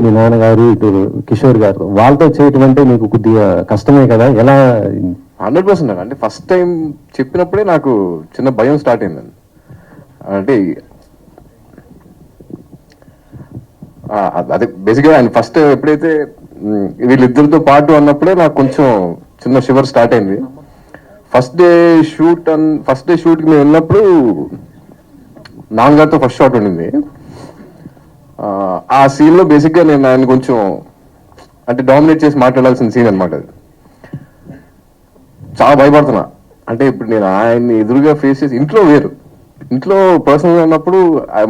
మీ నాన్నగారు ఇటు కిషోర్ గారు వాళ్ళతో చేయటం అంటే మీకు కొద్దిగా కష్టమే కదా, ఎలా? 100% అంటే ఫస్ట్ టైం చెప్పినప్పుడే నాకు చిన్న భయం స్టార్ట్ అయిందండి. అంటే అదే బేసిక్గా ఆయన ఫస్ట్ ఎప్పుడైతే వీళ్ళిద్దరితో పాటు అన్నప్పుడే నాకు కొంచెం చిన్న షివర్ స్టార్ట్ అయింది. ఫస్ట్ డే షూట్కి మేము వెళ్ళినప్పుడు నాన్నగారితో ఫస్ట్ షాట్ ఉండింది. ఆ సీన్లో బేసిక్గా నేను ఆయన కొంచెం అంటే డామినేట్ చేసి మాట్లాడాల్సిన సీన్ అనమాట. అది చాలా భయపడుతున్నా. అంటే ఇప్పుడు నేను ఆయన్ని ఎదురుగా ఫేస్ చేసి ఇంట్లో పర్సనల్గా ఉన్నప్పుడు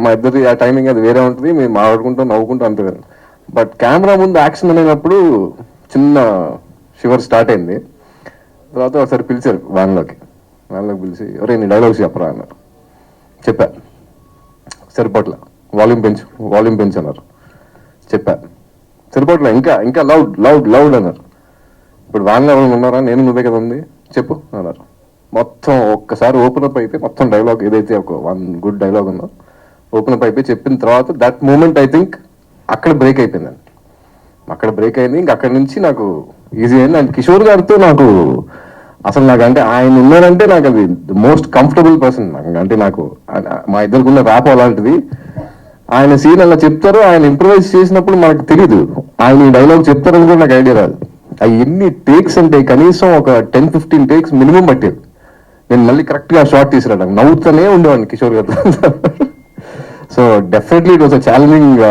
మా ఇద్దరి ఆ టైమింగ్ అది వేరే ఉంటుంది, మేము మాట్లాడుకుంటాం నవ్వుకుంటాం అంతే వేరే. బట్ కెమెరా ముందు యాక్షన్ అనేటప్పుడు చిన్న షివర్ స్టార్ట్ అయింది. తర్వాత ఒకసారి పిలిచారు వ్యాన్లోకి పిలిచి, ఎవరే నీ డైలాగ్స్ చెప్పరా అన్నారు. చెప్పా, సరిపోట్ల వాల్యూమ్ పెంచు అన్నారు. చెప్పా, సరిపోట్ల ఇంకా లౌడ్ అన్నారు. ఇప్పుడు వ్యాన్లో ఎవరైనా ఉన్నారా, నేను నువ్వే కదా ఉంది, చెప్పు అన్నారు. మొత్తం ఒక్కసారి ఓపెన్ అప్ అయిపోయి మొత్తం డైలాగ్ ఏదైతే ఒక వన్ గుడ్ డైలాగ్ ఉందో ఓపెన్ అప్ అయిపోయి చెప్పిన తర్వాత దట్ మూమెంట్ ఐ థింక్ అక్కడ బ్రేక్ అయిపోయిందండి. అక్కడ బ్రేక్ అయింది. ఇంక అక్కడి నుంచి నాకు ఈజీ అయింది. అండ్ కిషోర్ గారితో నాకు అసలు అంటే ఆయన ఉన్నారంటే నాకు అది మోస్ట్ కంఫర్టబుల్ పర్సన్. అంటే నాకు మా ఇద్దరికి ర్యాప్ అలాంటిది. ఆయన సీన్ అలా చెప్తారు, ఆయన ఇంప్రూవైజ్ చేసినప్పుడు మనకు తెలియదు ఆయన ఈ డైలాగ్ చెప్తారని కూడా నాకు ఐడియా రాదు. అవి ఎన్ని టేక్స్ అంటే కనీసం ఒక 10-15 టేక్స్ మినిమం పట్టేది. నేను మళ్ళీ కరెక్ట్గా షార్ట్ తీసుకురావడం నవ్వుతూనే ఉండేవాడిని కిషోర్ గారితో. So definitely it was a challenging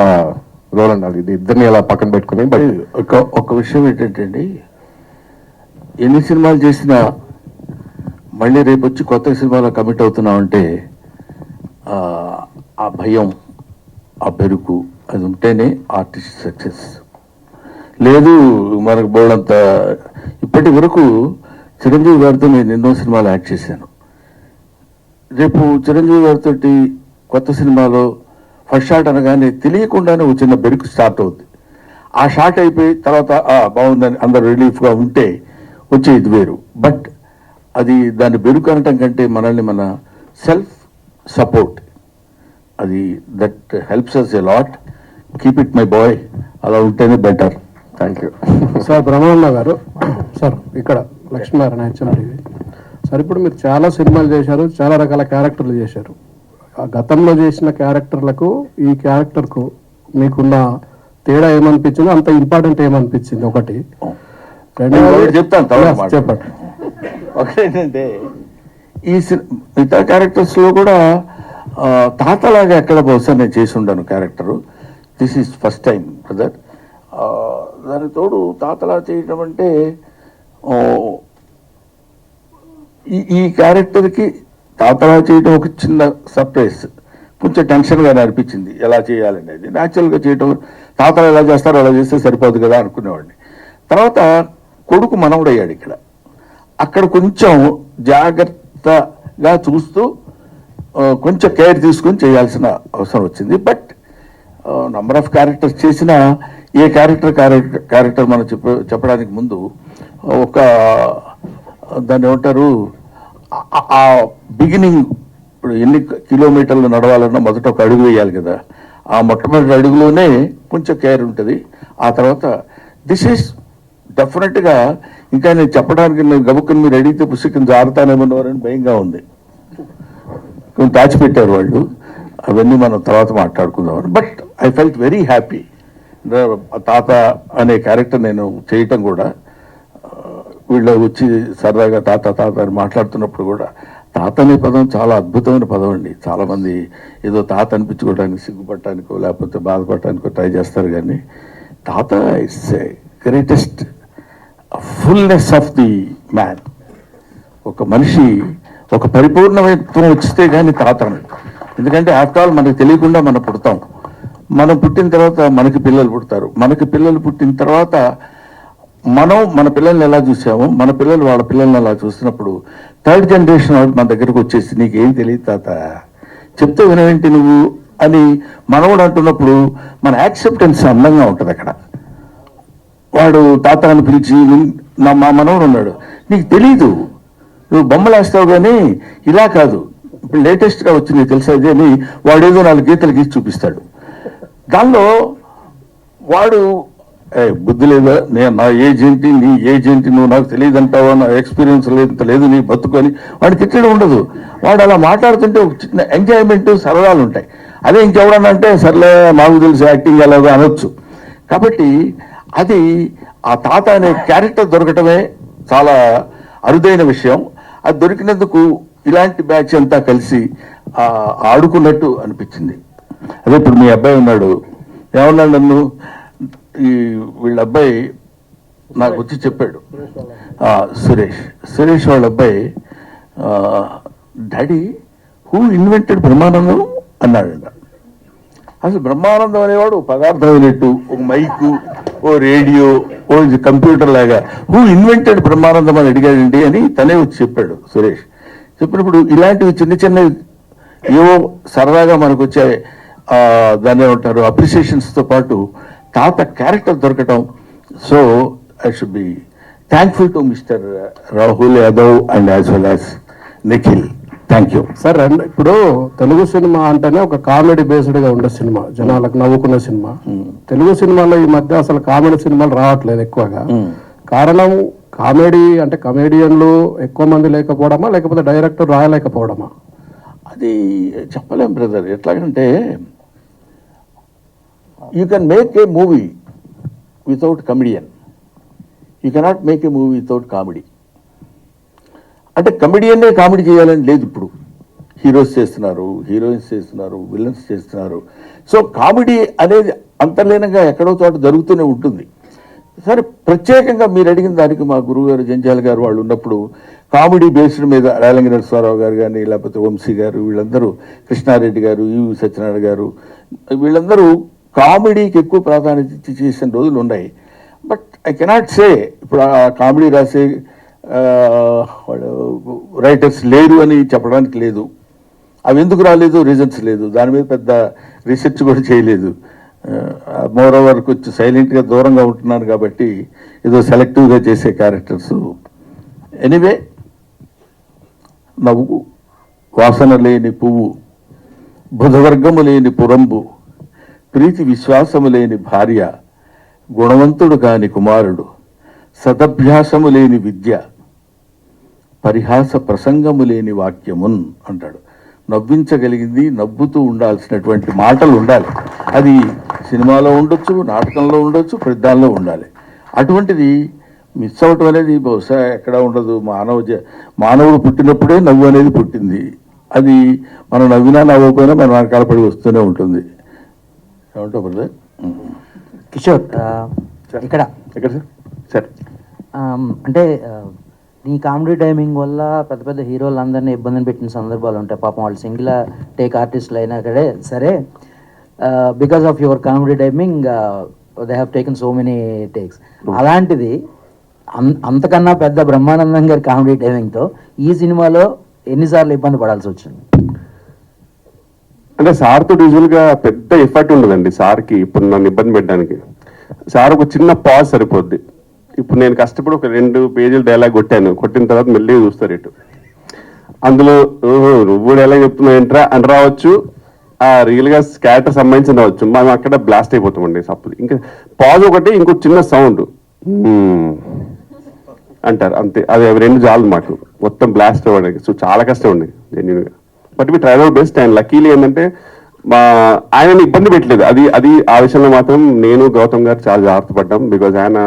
role అండి. ఇది ఇద్దరిని అలా పక్కన పెట్టుకుని. బట్ ఒక విషయం ఏంటంటే అండి, ఎన్ని సినిమాలు చేసినా మళ్ళీ రేపు వచ్చి కొత్త సినిమాలో కమిట్ అవుతున్నామంటే ఆ భయం, ఆ బెరుకు అది ఉంటేనే ఆర్టిస్ట్ సక్సెస్. లేదు మనకు బోర్డంత. ఇప్పటి వరకు చిరంజీవి గారితో నేను ఎన్నో సినిమాలు యాక్ట్ చేశాను. రేపు చిరంజీవి గారితో కొత్త సినిమాలో ఫస్ట్ షాట్ అనగానే తెలియకుండానే ఒక చిన్న బెరుకు స్టార్ట్ అవుద్ది. ఆ షాట్ అయిపోయి తర్వాత బాగుందని అందరు రిలీఫ్గా ఉంటే వచ్చే ఇది వేరు. బట్ అది దాన్ని బెరుకు అనటం కంటే మనల్ని మన సెల్ఫ్ సపోర్ట్, అది that helps us a lot. Keep it my boy, అలా ఉంటేనే better. Thank you sir. Brahmananda గారు సార్, ఇక్కడ లక్ష్మీనారాయణ హెచ్ఎంటీవీ సార్. ఇప్పుడు మీరు చాలా సినిమాలు చేశారు, చాలా రకాల క్యారెక్టర్లు చేశారు. ఆ గతంలో చేసిన క్యారెక్టర్లకు ఈ క్యారెక్టర్కు మీకున్న తేడా ఏమనిపించింది, అంత ఇంపార్టెంట్ ఏమనిపించింది? ఒకటి చెప్తాను, చెప్పండి. ఒకటేంటంటే ఈ మిగతా క్యారెక్టర్స్లో కూడా తాతలాగా ఎక్కడ బహుశా నేను చేసి ఉండను character. This is first time brother. దానికి తోడు తాతలా చేయటం అంటే ఈ క్యారెక్టర్కి తాతలా చేయటం ఒక చిన్న సర్ప్రైజ్. కొంచెం టెన్షన్గానే అనిపించింది ఎలా చేయాలనేది. న్యాచురల్గా చేయటం, తాతలు ఎలా చేస్తారో అలా చేస్తే సరిపోదు కదా అనుకునేవాడిని. తర్వాత కొడుకు మనవడయ్యాడు ఇక్కడ. అక్కడ కొంచెం జాగ్రత్తగా చూస్తూ కొంచెం కేర్ తీసుకొని చేయాల్సిన అవసరం వచ్చింది. బట్ నంబర్ ఆఫ్ క్యారెక్టర్స్ చేసిన ఏ క్యారెక్టర్ మనం చెప్పడానికి ముందు ఒక దాన్ని ఏమంటారు, ఆ బిగినింగ్. ఇప్పుడు ఎన్ని కిలోమీటర్లు నడవాలన్నా మొదట ఒక అడుగు వేయాలి కదా. ఆ మొట్టమొదటి అడుగులోనే కొంచెం కేర్ ఉంటుంది. ఆ తర్వాత దిస్ ఈజ్ డెఫినెట్గా. ఇంకా నేను చెప్పడానికి నేను గబుక్కుని మీరు అడిగితే పుస్తకం జారుతానేమన్నారని భయంగా ఉంది. దాచిపెట్టారు వాళ్ళు, అవన్నీ మనం తర్వాత మాట్లాడుకుందామని. But I felt very happy. తాత అనే క్యారెక్టర్ నేను చేయటం కూడా, వీళ్ళు వచ్చి సరదాగా తాత అని మాట్లాడుతున్నప్పుడు కూడా, తాత అనే పదం చాలా అద్భుతమైన పదం అండి. చాలామంది ఏదో తాత అనిపించుకోవడానికి సిగ్గుపడటానికో లేకపోతే బాధపడటానికో ట్రై చేస్తారు. కానీ తాత it's greatest fullness of the man. ఒక మనిషి ఒక పరిపూర్ణత్వం వచ్చితే కానీ తాత. ఎందుకంటే ఆఫ్టర్ ఆల్ మనకు తెలియకుండా మనం పుడతాం. మనం పుట్టిన తర్వాత మనకి పిల్లలు పుడతారు. మనకి పిల్లలు పుట్టిన తర్వాత మనం మన పిల్లల్ని ఎలా చూసామో మన పిల్లలు వాళ్ళ పిల్లల్ని అలా చూసినప్పుడు థర్డ్ జనరేషన్ మన దగ్గరకు వచ్చేసి నీకేం తెలియదు తాత, చెప్తే వినవేంటి నువ్వు అని మనవడు అంటున్నప్పుడు మన యాక్సెప్టెన్స్ అందంగా ఉంటుంది. అక్కడ వాడు తాత అని పిలిచి, మా మనవడు ఉన్నాడు, నీకు తెలీదు, నువ్వు బొమ్మలు వేస్తావు కానీ ఇలా కాదు, ఇప్పుడు లేటెస్ట్గా వచ్చింది తెలుసా ఇది అని వాడేదో 4 గీతలు గీసి చూపిస్తాడు. దానిలో వాడు బుద్ధి లేదా నేను నా ఏజ్ ఏంటి నీ ఏజ్ ఏంటి నువ్వు నాకు తెలియదు అంటావా నా ఎక్స్పీరియన్స్ లేదు నీ బతుకొని వాడు తిట్టడం ఉండదు. వాడు అలా మాట్లాడుతుంటే ఒక చిన్న ఎంజాయ్మెంట్ సరదాలు ఉంటాయి. అదే ఇంకెవడన్నా అంటే సర్లే నాకు తెలిసి యాక్టింగ్ ఎలాగో అనొచ్చు. కాబట్టి అది ఆ తాత అనే క్యారెక్టర్ దొరకటమే చాలా అరుదైన విషయం. అది దొరికినందుకు ఇలాంటి బ్యాచ్ అంతా కలిసి ఆడుకున్నట్టు అనిపించింది. అదే ఇప్పుడు మీ అబ్బాయి ఉన్నాడు, ఏమన్నాడు నన్ను, వీళ్ళ అబ్బాయి నాకు వచ్చి చెప్పాడు, సురేష్ వాళ్ళ అబ్బాయి, డాడీ హూ ఇన్వెంటెడ్ బ్రహ్మానందం అన్నాడంట. అసలు బ్రహ్మానందం అనేవాడు పదార్థం అయినట్టు, ఒక మైకు, ఓ రేడియో, ఓ కంప్యూటర్ లాగా హూ ఇన్వెంటెడ్ బ్రహ్మానందం అని అడిగాడండి అని తనే వచ్చి చెప్పాడు సురేష్. చెప్పినప్పుడు ఇలాంటివి చిన్న చిన్నవి ఏవో సరదాగా మనకు వచ్చే దాన్ని ఏమంటారు అప్రిసియేషన్స్తో పాటు తాత క్యారెక్టర్ దొరకటం. So I should be thankful to mister Rahul Yadav and as well as Nikhil. Thank you sir. ఇప్పుడు తెలుగు సినిమా అంటేనే ఒక కామెడీ బేస్డ్ గా ఉండే సినిమా, జనాలకు నవ్వుకునే సినిమా. తెలుగు సినిమాలో ఈ మధ్య అసలు కామెడీ సినిమాలు రావట్లేదు ఎక్కువగా. కారణం కామెడీ అంటే కమేడియన్లు ఎక్కువ మంది లేకపోవడమా, లేకపోతే డైరెక్టర్ రాయలేకపోవడమా? అది చెప్పలేం బ్రదర్. ఎట్లాగంటే you can make a movie without comedian, you cannot make a movie without comedy. అంటే కమెడియన్నే కామెడీ చేయాలని లేదు. ఇప్పుడు హీరోస్ చేస్తున్నారు, హీరోయిన్స్ చేస్తున్నారు, విలన్స్ చేస్తున్నారు. సో కామెడీ అనేది అంతర్లీనంగా ఎక్కడో చోట జరుగుతూనే ఉంటుంది. సరే, ప్రత్యేకంగా మీరు అడిగిన దానికి మా గురువు గారు జంజాల గారు వాళ్ళు ఉన్నప్పుడు కామెడీ బేస్డ్ మీద రేలంగి నరసింహారావు గారు కానీ, లేకపోతే వంశీ గారు, వీళ్ళందరూ, కృష్ణారెడ్డి గారు, ఈవి సత్యనారాయణ గారు, వీళ్ళందరూ కామెడీకి ఎక్కువ ప్రాధాన్యత ఇచ్చి చేసిన రోజులు ఉన్నాయి. బట్ ఐ కెనాట్ సే ఇప్పుడు ఆ కామెడీ రాసే వాళ్ళు రైటర్స్ లేరు అని చెప్పడానికి లేదు. అవి ఎందుకు రాలేదు రీజన్స్ లేదు, దాని మీద పెద్ద రీసెర్చ్ కూడా చేయలేదు. మోర్ ఓవర్ కొంచెం సైలెంట్గా దూరంగా ఉంటున్నాను కాబట్టి ఏదో సెలెక్టివ్గా చేసే క్యారెక్టర్స్. ఎనీవే, నవ్వు వాసన లేని పువ్వు, బుధవర్గము లేని పురంబు, ప్రీతి విశ్వాసము లేని భార్య, గుణవంతుడు కాని కుమారుడు, సదభ్యాసము లేని విద్య, పరిహాస ప్రసంగము లేని వాక్యమున్ అంటాడు. నవ్వించగలిగింది, నవ్వుతూ ఉండాల్సినటువంటి మాటలు ఉండాలి. అది సినిమాలో ఉండొచ్చు, నాటకంలో ఉండొచ్చు, ప్రతిదానిలో ఉండాలి. అటువంటిది మిస్ అవటం అనేది బహుశా ఎక్కడ ఉండదు. మానవుడు పుట్టినప్పుడే నవ్వు అనేది పుట్టింది. అది మనం నవ్వినా నవ్వకపోయినా మన వెనకాల పడి వస్తూనే ఉంటుంది. ఏమంటావు బ్రదర్? కిషోర్, ఇక్కడ సార్ సార్ అంటే నీ కామెడీ టైమింగ్ వల్ల పెద్ద పెద్ద హీరోలు అందరినీ ఇబ్బందిని పెట్టిన సందర్భాలు ఉంటాయి. పాపం వాళ్ళు సింగిల్ టేక్ ఆర్టిస్టులు అయినా సరే, because of your comedy timing they have taken so many takes. అలాంటిది అంతకన్నా పెద్ద బ్రహ్మానందం గారి కామెడీ టైమింగ్తో ఈ సినిమాలో ఎన్నిసార్లు ఇబ్బంది పడాల్సి వచ్చింది? అంటే సార్తో యూజువల్గా పెద్ద ఎఫర్ట్ ఉండదండి సార్కి. ఇప్పుడు నన్ను ఇబ్బంది పెట్టడానికి సార్ ఒక చిన్న పాజ్ సరిపోద్ది. ఇప్పుడు నేను కష్టపడి ఒక 2 పేజీలు డైలాగ్ కొట్టిన తర్వాత మెల్లిగా చూస్తారు ఇటు. అందులో నువ్వు డైలాగ్ చెప్తున్నావు ఏంట్రా అని రావచ్చు, ఆ రియల్గా క్యారెక్టర్ సంబంధించిన రావచ్చు. మనం అక్కడ బ్లాస్ట్ అయిపోతామండి సప్పుడు. ఇంకా పాజ్ ఒకటి, ఇంకో చిన్న సౌండ్ అంటారు అంతే. అది అవి 2 చాలు మాకు మొత్తం బ్లాస్ట్ అవ్వడానికి. సో చాలా కష్టం అండి జెన్యున్గా. But we try our best. And luckily ఏంటంటే ఆయనని ఇబ్బంది పెట్టలేదు. అది ఆ విషయంలో మాత్రం నేను గౌతమ్ గారు చాలా జాగ్రత్త పడ్డాం. బికాజ్ ఆయన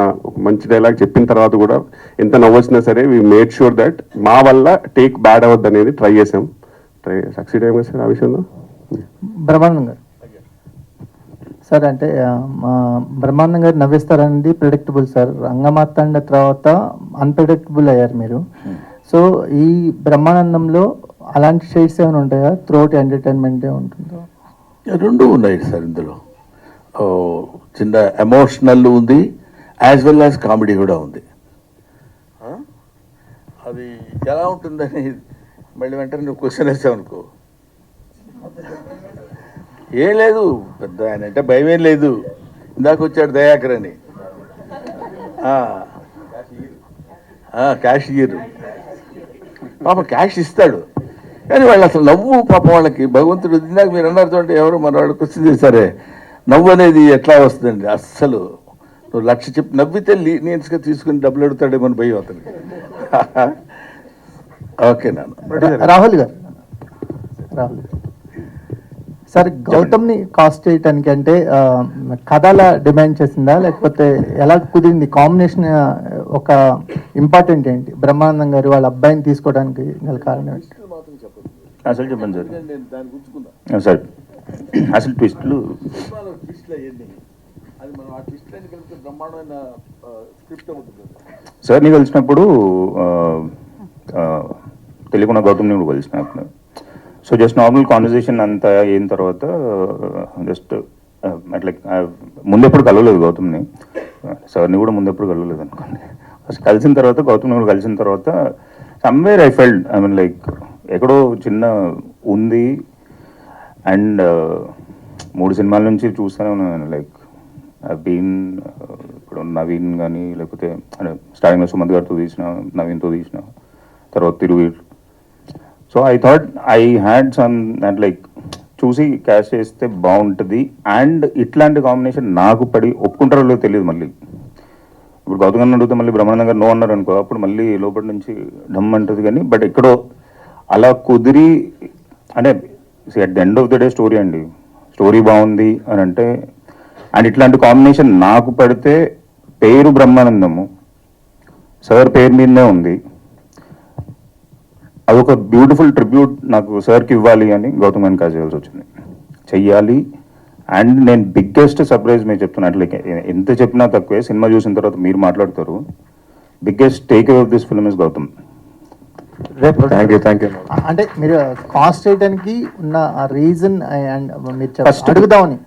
మంచి డైలాగ్ చెప్పిన తర్వాత కూడా ఎంత నవ్వొచ్చినా సరే వి మేడ్ షూర్ దట్ మా వల్ల టేక్ బ్యాడ్ అవ్వద్దు అనేది ట్రై చేసాం. సక్సీడ్ అయ్యాం సార్ ఆ విషయంలో. బ్రహ్మానందం గారు సార్, అంటే బ్రహ్మానందం గారు నవ్విస్తారనేది ప్రిడిక్టబుల్ సార్. రంగమార్తాండ తర్వాత అన్ప్రిడిక్టబుల్ అయ్యారు మీరు. సో ఈ బ్రహ్మానందంలో అలాంటి షేడ్స్ ఏమైనా ఉంటాయా? త్రూఅవుట్ ఎంటర్టైన్మెంటే ఉంటుందో? 2 ఉన్నాయి సార్. ఇందులో చిన్న ఎమోషనల్ ఉంది, యాజ్ వెల్ యాజ్ కామెడీ కూడా ఉంది. అది ఎలా ఉంటుందని మళ్ళీ వెంటనే నువ్వు క్వశ్చన్ వేసావనుకో, ఏం లేదు పెద్ద ఆయన అంటే భయమేం లేదు. ఇందాక వచ్చాడు దయాకర్ అని, క్యాష్ ఇయ్యరు పాప, క్యాష్ ఇస్తాడు కానీ వాళ్ళు అసలు నవ్వు పాపం వాళ్ళకి. భగవంతుడు ఇందాక మీరు అన్నారు చూడండి, ఎవరు మన వాళ్ళు క్వశ్చన్ చేశారే, నవ్వు అనేది ఎట్లా వస్తుందండి? అస్సలు నువ్వు లక్ష చెప్పి నవ్వితే లీనియన్స్గా తీసుకుని డబ్బులు అడుగుతాడేమని భయం అతనికి. ఓకే నాన్న. రాహుల్ గారు సార్, గౌతమ్ని కాస్ట్ చేయటానికి అంటే కథల డిమాండ్ చేసిందా, లేకపోతే ఎలా కుదిరింది కాంబినేషన్? ఒక ఇంపార్టెంట్ ఏంటి బ్రహ్మానందం గారు వాళ్ళ అబ్బాయిని తీసుకోవడానికి గల కారణం ఏంటి? అసలు చెప్పండి సార్. సార్ అసలు ట్విస్టులు సార్ని కలిసినప్పుడు తెలియకుండా గౌతమ్ని కూడా కలిసినప్పుడు, సో జస్ట్ నార్మల్ కాన్వర్జేషన్ అంతా అయిన తర్వాత జస్ట్ అట్లా ముందెప్పుడు కలవలేదు గౌతమ్ని, సార్ని కూడా ముందెప్పుడు కలవలేదు అనుకోండి. ఫస్ట్ కలిసిన తర్వాత గౌతమ్ని కూడా కలిసిన తర్వాత somewhere I felt, I mean like ఎక్కడో చిన్న ఉంది. అండ్ 3 సినిమాల నుంచి చూస్తూనే ఉన్నాను, లైక్ బీన్ ఇప్పుడు నవీన్ కానీ, లేకపోతే అంటే స్టార్టింగ్లో సుమంత్ గారితో తీసిన, నవీన్తో తీసిన, తర్వాత Thiruveer. So I thought I had some that like చూసి క్యాష్ చేస్తే బాగుంటుంది. అండ్ ఇట్లాంటి కాంబినేషన్ నాకు పడి ఒప్పుకుంటారో లేదో తెలియదు. మళ్ళీ ఇప్పుడు గౌతమ్ గారిని అడిగితే మళ్ళీ బ్రహ్మానందం గారు నో అన్నారు అనుకో, అప్పుడు మళ్ళీ లోపల నుంచి ఢమ్ అంటుంది. కానీ బట్ ఎక్కడో అలా కుదిరి, అంటే at the end of the day story అండి, స్టోరీ బాగుంది అని అంటే, అండ్ ఇట్లాంటి కాంబినేషన్ నాకు పడితే పేరు బ్రహ్మానందము సార్ పేరు మీదనే ఉంది, అదొక బ్యూటిఫుల్ ట్రిబ్యూట్ నాకు సార్కి ఇవ్వాలి అని గౌతమ్ గారిని కాల్ చేయాల్సి వచ్చింది, చెయ్యాలి. అండ్ నేను బిగ్గెస్ట్ సర్ప్రైజ్ మీరు చెప్తున్నట్లు, ఎంత చెప్పినా తక్కువే. సినిమా చూసిన తర్వాత మీరు మాట్లాడతారు, biggest take away of this film is Gautam. Thank you. అంటే మీరు కాస్ట్ చేయడానికి ఉన్న రీజన్ అండ్ మీరు First- అడుగుదామని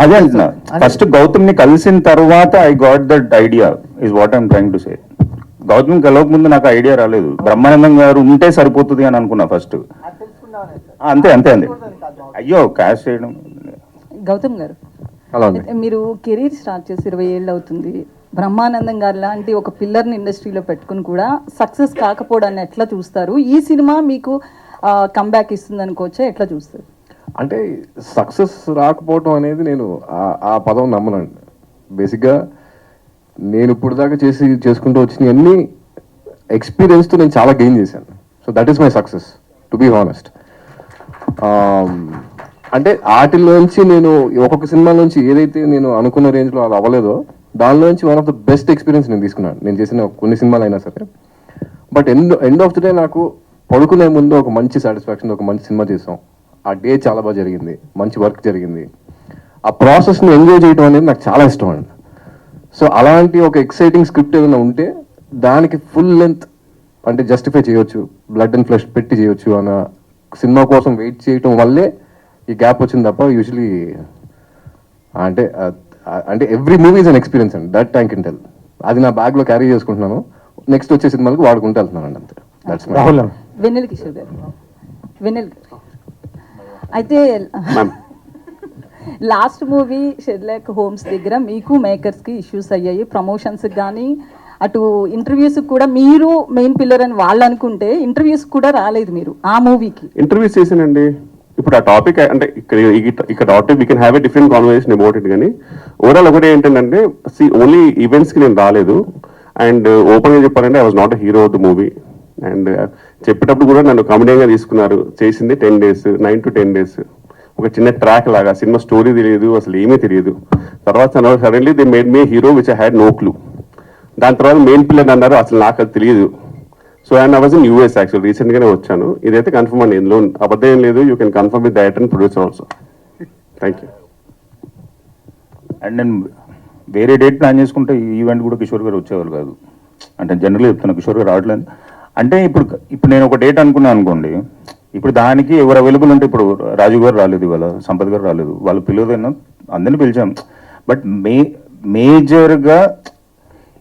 అదే అంటున్నా, ఫస్ట్ గౌతమ్ ని కలిసిన తర్వాత I got that idea is what I'm trying to say. Gautam కలవక ముందు నాకు ఐడియా రాలేదు, బ్రహ్మానందం గారు ఉంటే సరిపోతుంది అని అనుకున్నా ఫస్ట్. అంతే అంతే అంతే. అయ్యో క్యాష్ చేయడం. గౌతమ్ గారు, అలా ఉంది. మీరు కెరీర్ స్టార్ట్ చేసి 20 ఏళ్ళు అవుతుంది. బ్రహ్మానందం గారు లాంటి ఒక పిల్లర్ని ఇండస్ట్రీలో పెట్టుకుని కూడా సక్సెస్ కాకపోవడాన్ని ఎట్లా చూస్తారు? ఈ సినిమా మీకు కంబ్యాక్ ఇస్తుంది అనుకోవచ్చా, ఎట్లా చూస్తారు? అంటే సక్సెస్ రాకపోవటం అనేది నేను ఆ పదం నమ్మనండి. బేసిక్గా నేను ఇప్పుడు దాకా చేసుకుంటూ వచ్చినవన్నీ ఎక్స్పీరియన్స్తో నేను చాలా గెయిన్ చేశాను. So that is my success, to be honest. అంటే వాటిల్లోంచి నేను ఒక్కొక్క సినిమా నుంచి ఏదైతే నేను అనుకున్న రేంజ్లో అది అవ్వలేదో, దానిలోంచి one of the best experience నేను తీసుకున్నాను, నేను చేసిన కొన్ని సినిమాలు అయినా సరే. But end of the day నాకు పడుకునే ముందు ఒక మంచి సాటిస్ఫాక్షన్, ఒక మంచి సినిమా చేసాం, ఆ డే చాలా బాగా జరిగింది, మంచి వర్క్ జరిగింది, ఆ ప్రాసెస్ని ఎంజాయ్ చేయడం అనేది నాకు చాలా ఇష్టం అండి. సో అలాంటి ఒక ఎక్సైటింగ్ స్క్రిప్ట్ ఏదైనా ఉంటే దానికి ఫుల్ లెంత్ అంటే జస్టిఫై చేయొచ్చు, బ్లడ్ అండ్ ఫ్లెష్ పెట్టి చేయొచ్చు అన్న సినిమా కోసం వెయిట్ చేయటం వల్లే ఈ గ్యాప్ వచ్చింది తప్ప యూజువలీ అంటే every movie is an experience అండి, దట్ ఐ కెన్ టెల్. అది నా బ్యాగ్లో క్యారీ చేసుకుంటున్నాను, నెక్స్ట్ వచ్చే సినిమాలకు వాడుకుంటూ వెళ్తున్నాను అండి, అంతే. దట్స్ మై వెన్నెల కిషోర్ గారు, వెన్నెల అయితే లాస్ట్ మూవీ షెర్లాక్ హోమ్స్ దగ్గర మీకు మేకర్స్కి ఇష్యూస్ అయ్యాయి, ప్రమోషన్స్కి కానీ అటు ఇంటర్వ్యూస్ కూడా మీరు మెయిన్ పిల్లర్ అని వాళ్ళు అనుకుంటే ఇంటర్వ్యూస్ కూడా రాలేదు మీరు ఆ మూవీకి. ఇంటర్వ్యూస్ చేశానండి. ఇప్పుడు ఆ టాపిక్ అంటే ఇక్కడ topic we can have a different conversation about it. కానీ ఓవరాల్ ఒకటి ఏంటంటే ఓన్లీ ఈవెంట్స్కి నేను రాలేదు. అండ్ ఓపెన్గా చెప్పాలంటే I was not a hero of the movie. And చెప్పేటప్పుడు కూడా నన్ను కామెడీగా తీసుకున్నారు. చేసింది 10 days, 9 to 10 days, ఒక చిన్న ట్రాక్ లాగా. సినిమా స్టోరీ తెలియదు, అసలు ఏమీ తెలియదు. తర్వాత suddenly they made me hero which I had no clue. దాని తర్వాత మెయిన్ పిల్లర్ అన్నారు, అసలు నాకు అది తెలియదు. So and I was in US actual, రీసెంట్గానే వచ్చాను. ఇదైతే కన్ఫర్మ్ అండి, ఇందులో అబద్ధం ఏం లేదు. You can confirm with director and producer also. Thank you. And నేను వేరే డేట్ ప్లాన్ చేసుకుంటే ఈ ఈవెంట్ కూడా కిషోర్ గారు వచ్చేవాళ్ళు కాదు. అంటే జనరల్గా చెప్తున్నా, కిషోర్ గారు రావట్లేదు. అంటే ఇప్పుడు నేను ఒక డేట్ అనుకున్నాను అనుకోండి, ఇప్పుడు దానికి ఎవరు అవైలబుల్ ఉంటే, ఇప్పుడు రాజు గారు రాలేదు, ఇవాళ సంపత్ గారు రాలేదు, వాళ్ళు పిలవదైనా అందరినీ పిలిచాం. బట్ మేజర్గా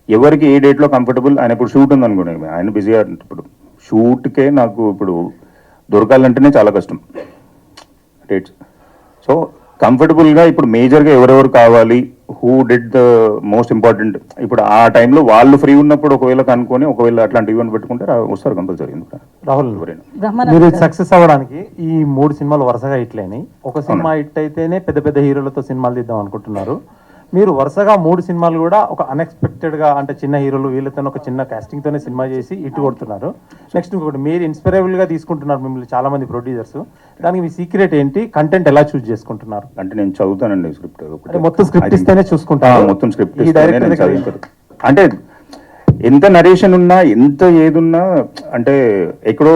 ఎవరికి ఏ డేట్లో కంఫర్టబుల్, ఆయన ఇప్పుడు షూట్ ఉంది అనుకోండి, ఆయన బిజీగా, ఇప్పుడు షూట్కే నాకు ఇప్పుడు దొరకాలంటేనే చాలా కష్టం డేట్స్. సో కంఫర్టబుల్గా ఇప్పుడు మేజర్గా ఎవరెవరు కావాలి who did the most important. ఇప్పుడు ఆ టైంలో వాళ్ళు ఫ్రీ ఉన్నప్పుడు ఒకవేళ కనుక్కొని ఒకవేళ అట్లాంటి ఈవెంట్ పెట్టుకుంటే వస్తారు కంపల్సరీ. రాహుల్, ఎవరైనా బ్రహ్మానందం మీరు గారు. సక్సెస్ అవ్వడానికి ఈ 3 సినిమాలు వరుసగా హిట్లేని, ఒక సినిమా హిట్ అయితేనే పెద్ద పెద్ద హీరోలతో సినిమాలు తీద్దాం అనుకుంటున్నారు. మీరు వరుసగా 3 సినిమాలు కూడా ఒక అన్ఎక్స్పెక్టెడ్ గా, అంటే చిన్న హీరోలు వీళ్ళతో ఒక చిన్న కాస్టింగ్ తోనే సినిమా చేసి ఇటు కొడుతున్నారు. నెక్స్ట్ ఇంకొకటి, మీరు ఇన్స్పైరబుల్ గా తీసుకుంటున్నారు మిమ్మల్ని చాలా మంది ప్రొడ్యూసర్స్. దానికి మీ సీక్రెట్ ఏంటి? కంటెంట్ ఎలా చూస్ చేసుకుంటున్నారు? అంటే నేను చదువుతానండి స్క్రిప్ట్. అంటే మొత్తం స్క్రిప్ట్ ఇస్తేనే చూసుకుంటారు? మొత్తం స్క్రిప్ట్ ఈ డైరెక్టర్ దగ్గర చదువుతారు. అంటే ఎంత నరేషన్ ఉన్నా, ఎంత ఏదున్నా, అంటే ఎక్కడో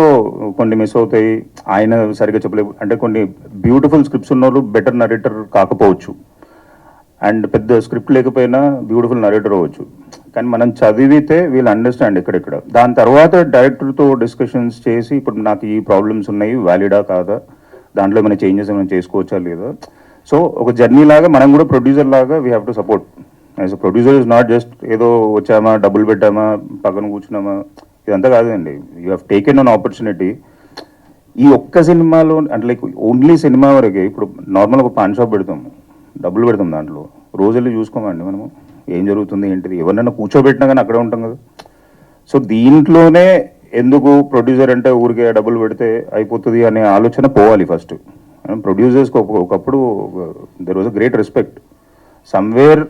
కొన్ని మిస్ అవుతాయి, ఆయన సరిగ్గా చెప్పలేవు. అంటే కొన్ని బ్యూటిఫుల్ స్క్రిప్ట్స్ ఉన్నోళ్ళు బెటర్ నరేటర్ కాకపోవచ్చు, అండ్ పెద్ద స్క్రిప్ట్ లేకపోయినా బ్యూటిఫుల్ నరేటర్ అవ్వచ్చు. కానీ మనం చదివితే వీళ్ళు అండర్స్టాండ్ ఎక్కడెక్కడ. దాని తర్వాత డైరెక్టర్తో డిస్కషన్స్ చేసి, ఇప్పుడు నాకు ఈ ప్రాబ్లమ్స్ ఉన్నాయి, వ్యాలిడా కాదా, దాంట్లో ఏమైనా చేంజెస్ ఏమైనా చేసుకోవచ్చా లేదా. సో ఒక జర్నీ లాగా మనం కూడా ప్రొడ్యూసర్ లాగా we have to support. As a producer is not just ఏదో వచ్చామా, డబ్బులు పెట్టామా, పక్కన కూర్చున్నామా, ఇదంతా కాదండి. You have taken an opportunity. ఈ ఒక్క సినిమాలో అంటే లైక్ ఓన్లీ సినిమా వరకే. ఇప్పుడు నార్మల్ ఒక పాన్ షాప్ పెడతాము, డబ్బులు పెడతాం, దాంట్లో రోజు వెళ్ళి చూసుకోమండి మనము ఏం జరుగుతుంది ఏంటిది. ఎవరినైనా కూర్చోబెట్టినా కానీ అక్కడే ఉంటాం కదా. సో దీంట్లోనే ఎందుకు ప్రొడ్యూసర్ అంటే ఊరికే డబ్బులు పెడితే అయిపోతుంది అనే ఆలోచన పోవాలి ఫస్ట్. ప్రొడ్యూసర్స్కి ఒకప్పుడు there was a great respect. Somewhere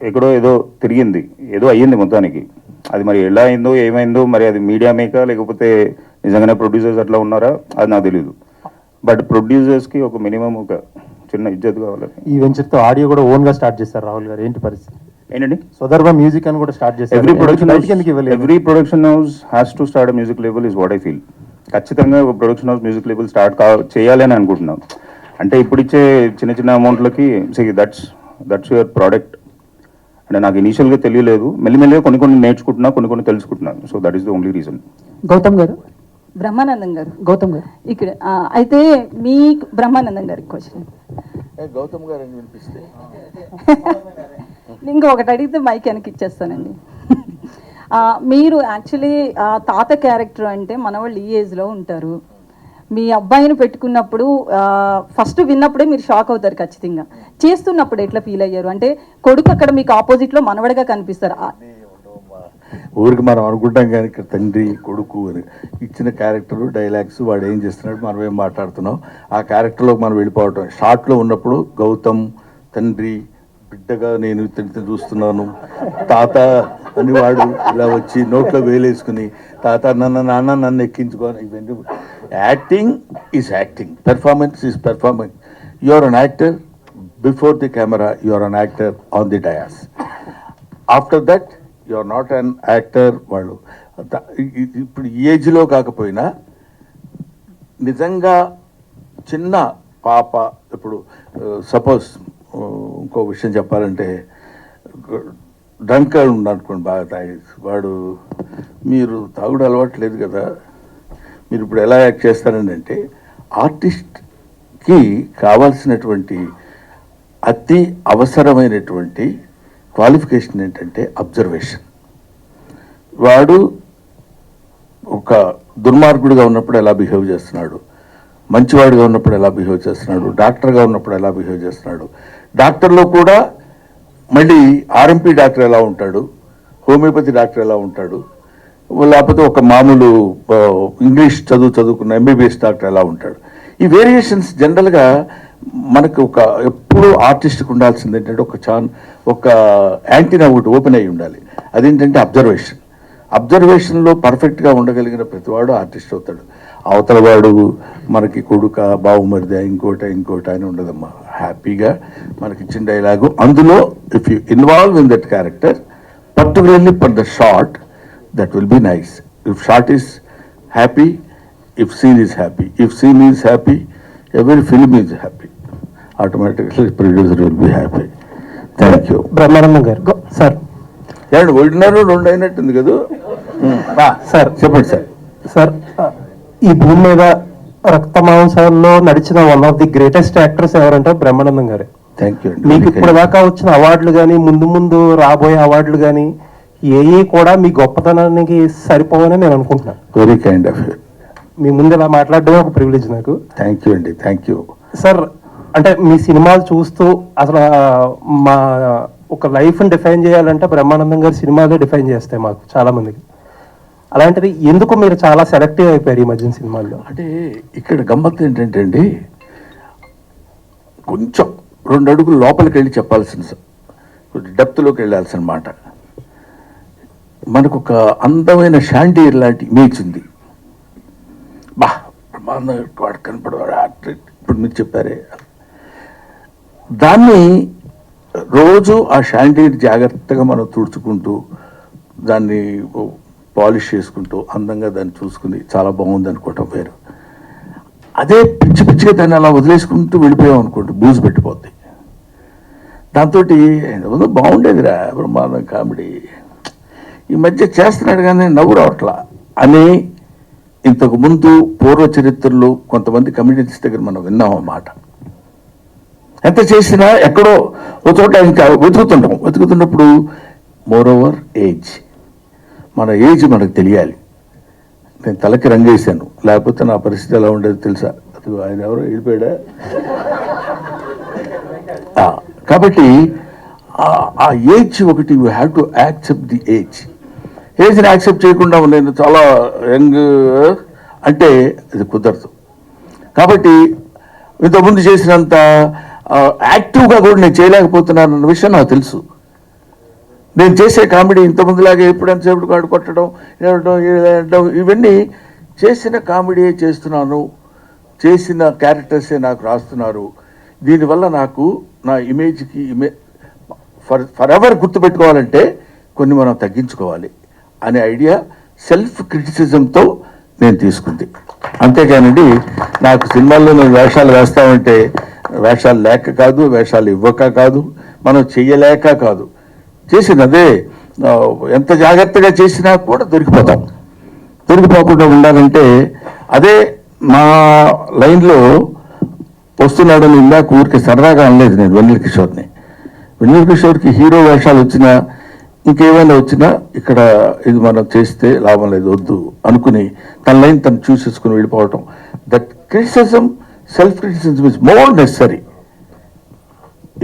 ఎక్కడో ఏదో తిరిగింది, ఏదో అయ్యింది మొత్తానికి. అది మరి ఎలా అయిందో ఏమైందో, మరి అది మీడియా మేకా లేకపోతే నిజంగానే ప్రొడ్యూసర్స్ అట్లా ఉన్నారా అది నాకు తెలియదు. బట్ ప్రొడ్యూసర్స్కి ఒక మినిమం ఒక చిన్న ఇజ్జత్ కావాలి. ఈ వెంచర్ తో ఆడియో కూడా ఓన్ గా స్టార్ట్ చేస్తారు రాహుల్ గారు, ఏంటి పరిస్థితి? ఏంటండి, సుదర్భ మ్యూజిక్ అని కూడా స్టార్ట్ చేస్తారు. Every production every production house has to start music label is what I feel. ఖచ్చితంగా ఒక production house music label start చేయాలి అని అనుకుంటున్నాం. అంటే ఇప్పుడు ఇచ్చే చిన్న చిన్న అమౌంట్లకి దట్స్ యువర్ ప్రోడక్ట్. అంటే నాకు ఇనీషియల్గా తెలియలేదు, మెల్లిమెల్లిగా కొన్ని నేర్చుకుంటున్నా, కొన్ని తెలుసుకుంటున్నాను. So that is the only reason. Gautam garu, Brahmanandam గారు, గౌతమ్ గారు ఇక్కడ అయితే మీ బ్రహ్మానందం గారికి క్వశ్చన్. గౌతమ్ గారు అని వినిపిస్తే ఇంకొకటి అడిగితే మైక్ వెనక్కి ఇచ్చేస్తానండి. మీరు యాక్చువల్లీ తాత క్యారెక్టర్ అంటే మనవాళ్ళు ఈ ఏజ్లో ఉంటారు. మీ అబ్బాయిని పెట్టుకున్నప్పుడు ఫస్ట్ విన్నప్పుడే మీరు షాక్ అవుతారు ఖచ్చితంగా. చేస్తున్నప్పుడు ఎట్లా ఫీల్ అయ్యారు? అంటే కొడుకు అక్కడ మీకు ఆపోజిట్లో మనవడిగా కనిపిస్తారు. ఊరికి మనం అనుకుంటాం కానీ ఇక్కడ తండ్రి కొడుకు అని ఇచ్చిన క్యారెక్టర్ డైలాగ్స్, వాడు ఏం చేస్తున్నాడు, మనం ఏం మాట్లాడుతున్నాం, ఆ క్యారెక్టర్లోకి మనం వెళ్ళిపోవటం. షార్ట్లో ఉన్నప్పుడు గౌతమ్ తండ్రి బిడ్డగా నేను చూస్తున్నాను, తాత అని వాడు ఇలా వచ్చి నోట్లో వేలేసుకుని తాత నన్ను ఎక్కించుకొని, ఇవన్నీ acting is acting, performance is performance. You are an actor before the camera, you are an actor on the dais. After that you are not an actor. వాళ్ళు ఇప్పుడు ఈ ఏజ్లో కాకపోయినా నిజంగా చిన్న పాప, ఇప్పుడు సపోజ్ ఇంకో విషయం చెప్పాలంటే డ్రంకర్ ఉండనుకోండి, బాగా తాగి వాడు, మీరు తాగుడు అలవాటు లేదు కదా, మీరు ఇప్పుడు ఎలా యాక్ట్ చేస్తారండి అంటే, ఆర్టిస్ట్కి కావాల్సినటువంటి అతి అవసరమైనటువంటి క్వాలిఫికేషన్ ఏంటంటే అబ్జర్వేషన్. వాడు ఒక దుర్మార్గుడిగా ఉన్నప్పుడు ఎలా బిహేవ్ చేస్తున్నాడు, మంచివాడిగా ఉన్నప్పుడు ఎలా బిహేవ్ చేస్తున్నాడు, డాక్టర్గా ఉన్నప్పుడు ఎలా బిహేవ్ చేస్తున్నాడు, డాక్టర్లో కూడా మళ్ళీ ఆర్ఎంపీ డాక్టర్ ఎలా ఉంటాడు, హోమియోపతి డాక్టర్ ఎలా ఉంటాడు, లేకపోతే ఒక మామూలు ఇంగ్లీష్ చదువుకున్న ఎంబీబీఎస్ డాక్టర్ ఎలా ఉంటాడు. ఈ వేరియేషన్స్ జనరల్గా మనకు ఎప్పుడు ఆర్టిస్ట్కి ఉండాల్సింది ఏంటంటే ఒక యాంటీనా ఒకటి ఓపెన్ అయ్యి ఉండాలి. అదేంటంటే అబ్జర్వేషన్లో పర్ఫెక్ట్గా ఉండగలిగిన ప్రతివాడు ఆర్టిస్ట్ అవుతాడు. అవతల వాడు మనకి కొడుక, బావుమరిదా, ఇంకోట అని ఉండదమ్మా. హ్యాపీగా మనకి ఇచ్చిన డైలాగు, అందులో if you involve in that character, particularly for the short, that will be nice. If shot is happy, if scene is happy, if scene is happy, every film is happy. Automatically producer will be happy. Thank you. Brahmanandam గారు sir, ఒకటిన్నర రెండు అయినట్టుంది కదా sir చెప్పండి sir. Sir, ఈ భూమి మీద రక్త మాంసాల్లో నడిచిన one of the greatest actors ఎవరంటే బ్రహ్మానందం గారే. థ్యాంక్ యూ అండి. మీకు ఇప్పుడు దాకా వచ్చిన అవార్డులు కానీ, ముందు రాబోయే అవార్డులు కానీ ఏ కూడా మీ గొప్పతనానికి సరిపోవని నేను అనుకుంటున్నాను. Very kind of you. మీ ముందు ఇలా మాట్లాడడమే ఒక ప్రివిలేజ్ నాకు. థ్యాంక్ యూ అండి. థ్యాంక్ యూ సార్, అంటే మీ సినిమాలు చూస్తూ అసలు మా ఒక లైఫ్ని డిఫైన్ చేయాలంటే బ్రహ్మానందం గారి సినిమాలే డిఫైన్ చేస్తాయి మాకు చాలా మందికి. అలాంటిది ఎందుకు మీరు చాలా సెలెక్టివ్ అయిపోయారు ఈ మధ్యన సినిమాల్లో? అంటే ఇక్కడ గమ్మత్తు ఏంటంటే అండి, కొంచెం 2 అడుగులు లోపలికి వెళ్ళి చెప్పాల్సిన, డెప్త్లోకి వెళ్ళాల్సిన మాట. మనకు ఒక అందమైన షాండీర్ లాంటి ఇమేజ్ ఉంది. బా బ్రహ్మాండం వాడు కనపడవాడు, ఇప్పుడు మీరు చెప్పారే, దాన్ని రోజు ఆ షాండీర్ జాగ్రత్తగా మనం తుడుచుకుంటూ దాన్ని పాలిష్ చేసుకుంటూ అందంగా దాన్ని చూసుకుని చాలా బాగుంది అనుకోవటం వేరు. అదే పిచ్చి పిచ్చిగా దాన్ని అలా వదిలేసుకుంటూ వెళ్ళిపోయాం అనుకోండి, బూజు పెట్టిపోద్ది. దాంతో బాగుండేదిరా బ్రహ్మాండం కామెడీ, ఈ మధ్య చేస్తున్నాడు కానీ నవ్వు రావట్లా అని ఇంతకు ముందు పూర్వ చరిత్రలో కొంతమంది కమిడియన్స్ దగ్గర మనం విన్నాం అన్నమాట. ఎంత చేసినా ఎక్కడో ఒక చోట ఇంకా వెతుకుతున్నప్పుడు మోర్ ఓవర్ ఏజ్, మన ఏజ్ మనకు తెలియాలి. నేను తలకి రంగేశాను, లేకపోతే నా పరిస్థితి ఎలా ఉండేది తెలుసా? అది ఆయన ఎవరో వెళ్ళిపోయాడా? కాబట్టి ఆ ఏజ్ ఒకటి, you have to accept the ఏజ్ని యాక్సెప్ట్ చేయకుండా నేను చాలా యంగ్ అంటే అది కుదరదు. కాబట్టి ఇంతకుముందు చేసినంత యాక్టివ్గా కూడా నేను చేయలేకపోతున్నాను అన్న విషయం నాకు తెలుసు. నేను చేసే కామెడీ ఇంతకుముందులాగే ఎప్పుడంతసేపు కాడు కొట్టడం ఇవన్నీ చేసిన కామెడీయే చేస్తున్నాను, చేసిన క్యారెక్టర్సే నాకు రాస్తున్నారు. దీనివల్ల నాకు నా ఇమేజ్కి ఫర్ ఎవర్ గుర్తుపెట్టుకోవాలంటే కొన్ని మనం తగ్గించుకోవాలి అనే ఐడియా సెల్ఫ్ క్రిటిసిజంతో నేను తీసుకుంది. అంతేకానండి నాకు సినిమాల్లో నేను వేషాలు వేస్తామంటే వేషాలు లేక కాదు, వేషాలు ఇవ్వక కాదు, మనం చెయ్యలేక కాదు, చేసినదే ఎంత జాగ్రత్తగా చేసినా కూడా దొరికిపోకుండా ఉండాలంటే అదే మా లైన్లో వస్తున్నాడని ఇందాక ఊరికి సరదాగా అనలేదు నేను వెన్నెల కిషోర్కి హీరో వేషాలు వచ్చినా ఇంకేమైనా వచ్చినా ఇక్కడ ఇది మనం చేస్తే లాభం లేదు, వద్దు అనుకుని తన లైన్ తను చూసేసుకుని వెళ్ళిపోవటం. That criticism, self criticism is more necessary.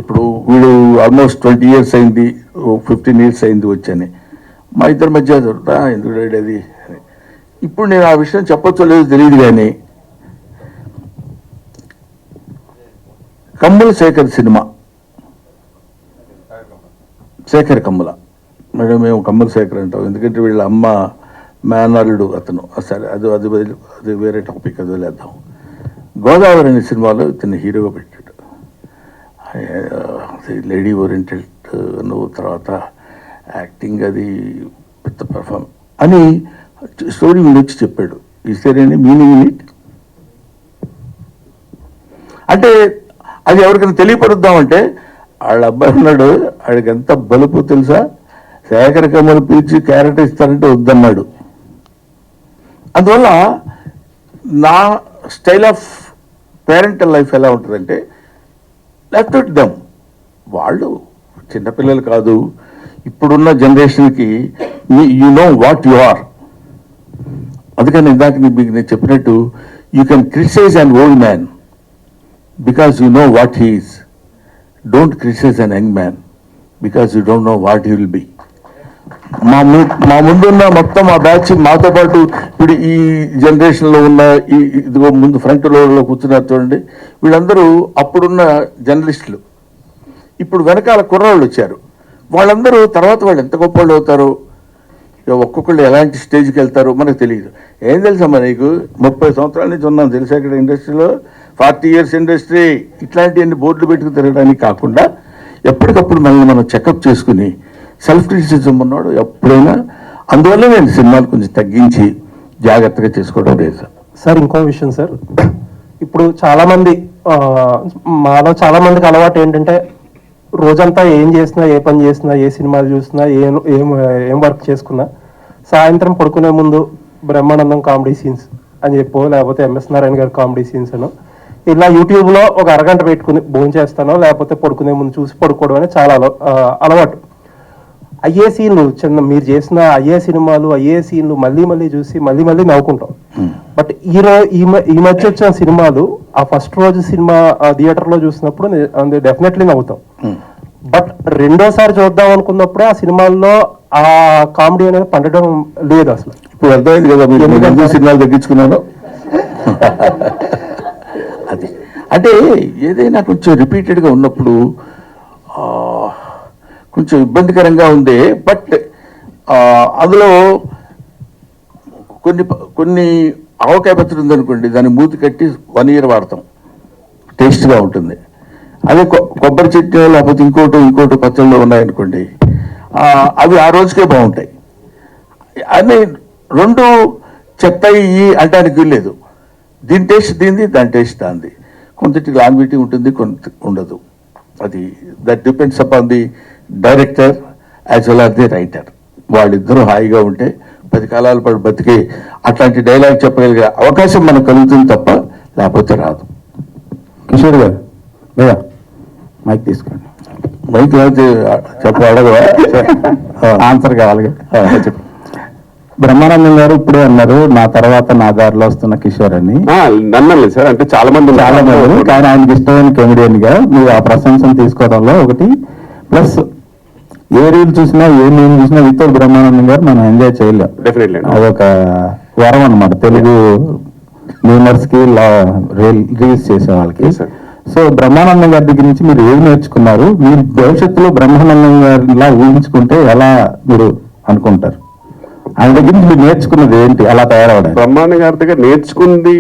ఇప్పుడు వీడు ఆల్మోస్ట్ 20 years అయింది, 15 years అయింది వచ్చని, మా ఇద్దరి మధ్య ఎందుకు అది. ఇప్పుడు నేను ఆ విషయం చెప్పొచ్చో లేదో తెలియదు కానీ కమ్ముల శేఖర్ సినిమా, శేఖర్ కమ్ముల, మేడం మేము కమ్ముల శేఖర్ అంటాం ఎందుకంటే వీళ్ళ అమ్మ మేనల్లుడు అతను. సరే అది అది అది వేరే టాపిక్, అది వదిలేద్దాం. గోదావరి అనే సినిమాలో ఇతన్ని హీరోగా పెట్టాడు. లేడీ ఓరియంటెడ్ నువ్వు, తర్వాత యాక్టింగ్ అది పెద్ద పర్ఫార్మ్ అని స్టోరీ వచ్చి చెప్పాడు. Is there any meaning in it? అంటే అది ఎవరికైనా తెలియపరుద్దామంటే వాళ్ళ అబ్బాయి ఉన్నాడు, వాడికి ఎంత బలుపు తెలుసా, శేఖర్ కమ్మలు పిలిచి క్యారెక్టర్ ఇస్తారంటే వద్దన్నాడు. అందువల్ల నా స్టైల్ ఆఫ్ పేరెంటల్ లైఫ్ ఎలా ఉంటుందంటే లెఫ్ట్ ఇట్ దెమ్. వాళ్ళు చిన్నపిల్లలు కాదు, ఇప్పుడున్న జనరేషన్కి you know what you are. అందుకని ఇందాక నేను చెప్పినట్టు you can criticize an old man because you know what he is. Don't criticize an young man because you don't know what he will be. మా ముందున్న మొత్తం ఆ బ్యాచ్ మాతో పాటు ఇప్పుడు ఈ జనరేషన్లో ఉన్న ఇదిగో ముందు ఫ్రంట్ రోడ్లో కూర్చున్నారు చూడండి, వీళ్ళందరూ అప్పుడున్న జర్నలిస్టులు. ఇప్పుడు వెనకాల కుర్రాళ్ళు వచ్చారు, వాళ్ళందరూ తర్వాత వాళ్ళు ఎంత గొప్ప వాళ్ళు అవుతారో, ఒక్కొక్కళ్ళు ఎలాంటి స్టేజ్కి వెళ్తారో మనకు తెలియదు. ఏం తెలుసమ్మా నీకు, 30 సంవత్సరాల నుంచి ఉన్నాం తెలుసా ఇక్కడ ఇండస్ట్రీలో, 40 years ఇండస్ట్రీ, ఇట్లాంటివన్నీ బోర్డులు పెట్టుకు తిరగడానికి కాకుండా ఎప్పటికప్పుడు మనల్ని మనం చెకప్ చేసుకుని సెల్ఫ్ క్రిటిసిజం ఉన్నాడు ఎప్పుడైనా. అందువల్ల నేను సినిమాలు కొంచెం తగ్గించి జాగ్రత్తగా చేసుకోవడం లేదు సార్. ఇంకో విషయం సార్, ఇప్పుడు చాలామంది మాలో చాలామందికి అలవాటు ఏంటంటే రోజంతా ఏం చేసినా, ఏ పని చేసినా, ఏ సినిమాలు చూసినా, ఏం వర్క్ చేసుకున్నా సాయంత్రం పడుకునే ముందు బ్రహ్మానందం కామెడీ సీన్స్ అని చెప్పో, లేకపోతే ఎంఎస్ నారాయణ గారి కామెడీ సీన్స్ అనో ఇలా యూట్యూబ్లో ఒక అరగంట పెట్టుకుని భోజనం చేస్తానో లేకపోతే పడుకునే ముందు చూసి పడుకోవడం అనేది చాలా అలవాటు. అయ్యే సీన్లు మీరు చేసిన అయ్యే సినిమాలు అయ్యే సీన్లు మళ్ళీ మళ్ళీ చూసి మళ్ళీ మళ్ళీ నవ్వుకుంటాం. బట్ ఈ మధ్య వచ్చిన సినిమాలు ఆ ఫస్ట్ రోజు సినిమా థియేటర్ లో చూసినప్పుడు డెఫినెట్లీ నవ్వుతాం. బట్ రెండోసారి చూద్దాం అనుకున్నప్పుడే ఆ సినిమాల్లో ఆ కామెడీ అనేది పండడం లేదు అసలు. ఇప్పుడు అర్థమైంది కదా మీరు ఎందుకు సినిమాలు తగ్గించుకున్నాను. అది అంటే ఏదైనా కొంచెం రిపీటెడ్గా ఉన్నప్పుడు కొంచెం ఇబ్బందికరంగా ఉంది. బట్ అందులో కొన్ని ఆవకాయ పచ్చడి ఉందనుకోండి, దాన్ని మూతి కట్టి 1 year వాడతాం, టేస్ట్గా ఉంటుంది. అదే కొబ్బరి చట్నీ లేకపోతే ఇంకోటి పచ్చళ్ళు ఉన్నాయనుకోండి, అవి ఆ రోజుకే బాగుంటాయి. అన్నీ రెండు చెత్త అంటానికి లేదు. దీని టేస్ట్ దీనిది, దాని టేస్ట్ దానిది. కొంతటి లాంగ్విటీ ఉంటుంది, కొంత ఉండదు. అది that depends upon the director as well as the writer. వాళ్ళిద్దరూ హాయిగా ఉంటే 10 కాలాల పాటు బతికి అట్లాంటి డైలాగ్ చెప్పగలిగే అవకాశం మనకు కలుగుతుంది తప్ప లేకపోతే రాదు. కిషోర్ గారు లేదా మైక్ తీసుకోండి. మైక్ చెప్ప అడగవా? ఆన్సర్ కావాలి. చెప్పు. బ్రహ్మానందం గారు ఇప్పుడే అన్నారు నా తర్వాత నా దారిలో వస్తున్న కిషోర్ అని. నన్నలేదు సార్, అంటే చాలా మంది కానీ ఆయనకి ఇష్టమైన కమెడియన్ గా మీరు ఆ ప్రశంసను తీసుకోవడంలో ఒకటి ప్లస్. ఏ రీల్ చూసినా ఏ నేను చూసినా వితౌట్ బ్రహ్మానందం గారు మనం ఎంజాయ్ చేయలేం. డెఫినెట్లీ అదొక వరం అన్నమాట తెలుగు న్యూమర్స్ కి రిలీజ్ చేసే వాళ్ళకి. సో బ్రహ్మానందం గారి దగ్గర నుంచి మీరు ఏమి నేర్చుకున్నారు? మీరు భవిష్యత్తులో బ్రహ్మానందం గారిలా ఊహించుకుంటే ఎలా మీరు అనుకుంటారు? ఆయన దగ్గర నుంచి మీరు నేర్చుకున్నది ఏంటి అలా తయారవడం? బ్రహ్మాండ గారి దగ్గర నేర్చుకుంది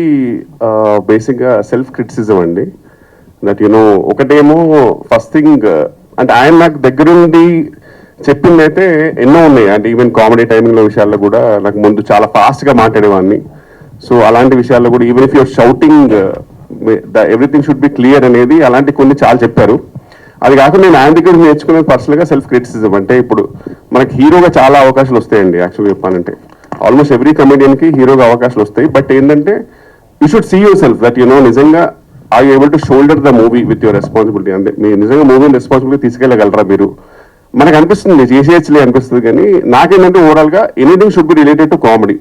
బేసిక్ గా సెల్ఫ్ క్రిటిసిజం అండి. దట్ యునో ఒకటేమో ఫస్ట్ థింగ్ అంటే ఆయన నాకు దగ్గరుండి చెప్పింది అయితే ఎన్నో ఉన్నాయి. అంటే ఈవెన్ కామెడీ టైమింగ్ లో విషయాల్లో కూడా నాకు ముందు చాలా ఫాస్ట్ గా మాట్లాడేవాడిని. సో అలాంటి విషయాల్లో కూడా even if you're shouting everything should be clear అనేది అలాంటి కొన్ని చాలా చెప్పారు. అది కాకుండా నేను ఆయన దగ్గర నేర్చుకునేది పర్సనల్ గా సెల్ఫ్ క్రిటిసిజం. అంటే ఇప్పుడు మనకి హీరోగా చాలా అవకాశాలు వస్తాయండి. యాక్చువల్గా చెప్పాలంటే ఆల్మోస్ట్ ఎవ్రీ కమెడియన్ కి హీరోగా అవకాశాలు వస్తాయి. బట్ ఏంటంటే you should see yourself that you know నిజంగా are you able to shoulder the movie with your responsibility. అంటే మీరు నిజంగా మూవీని రెస్పాన్సిబిలిటీ తీసుకెళ్ళగలరా మీరు? మనకు అనిపిస్తుంది చేసేయచ్చులే అనిపిస్తుంది, కానీ నాకేంటంటే ఓవరాల్ గా anything should be related to comedy.